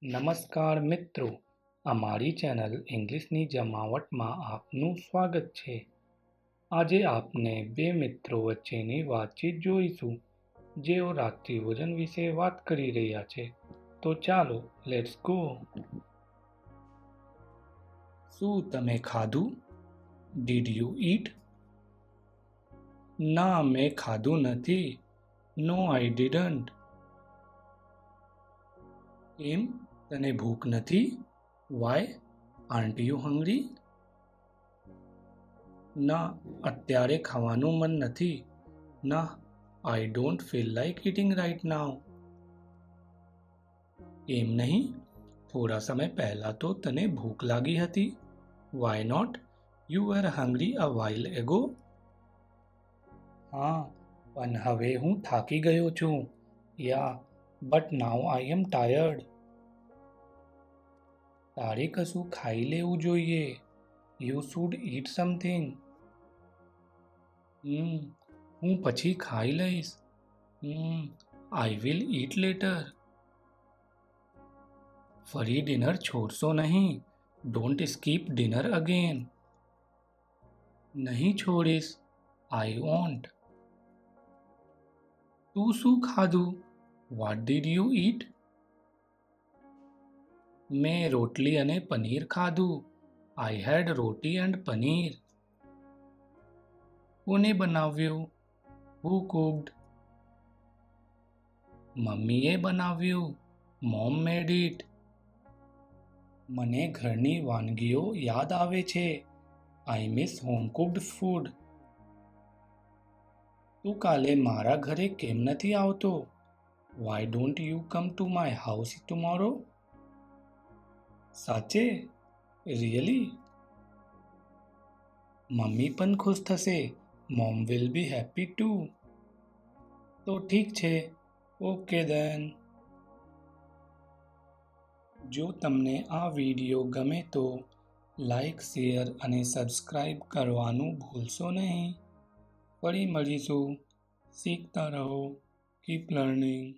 નમસ્કાર મિત્રો, અમારી ચેનલ ઇંગ્લિશની જમાવટમાં આપનું સ્વાગત છે. આજે આપને બે મિત્રો વચ્ચેની વાતચીત જોઈશું, જેઓ રાત્રિભોજન વિશે વાત કરી રહ્યા છે. તો ચાલો, લેટ્સ ગો. શું તમે ખાધું? Did you eat? ના, મેં ખાધું નથી. No I didn't. કેમ? તને ભૂખ નથી? Why aren't you hungry? ના, અત્યારે ખાવાનું મન નથી. ના, I don't feel like eating right now. એમ નહીં, થોડા સમય પહેલાં તો તને ભૂખ લાગી હતી. Why not? You were hungry a while ago. હા, પણ હવે હું થાકી ગયો છું. Yeah, but now I am tired. તારે કશું ખાઈ લેવું જોઈએ. You should eat something. હું પછી ખાઈ લઈશ. I will eat later. ફરી ડિનર છોડશો નહીં. Don't skip dinner again. નહીં છોડીશ. I won't. તું શું ખાધું? What did you eat? મેં રોટલી અને પનીર ખાધું. I had roti and paneer. કોને બનાવ્યું? Who cooked? મમ્મીએ બનાવ્યું. Mom made it. મને ઘરની વાનગીઓ યાદ આવે છે. I miss home cooked food. તું કાલે મારા ઘરે કેમ નથી આવતો? Why don't you come to my house tomorrow? સાચે? રિયલી? મમ્મી પણ ખુશ થશે. Mom will be happy too. તો ઠીક છે. Okay then. જો તમને આ વિડીયો ગમે તો લાઈક, શેર અને સબસ્ક્રાઈબ કરવાનું ભૂલશો નહીં. ફરી મળીશું. શીખતા રહો. Keep learning.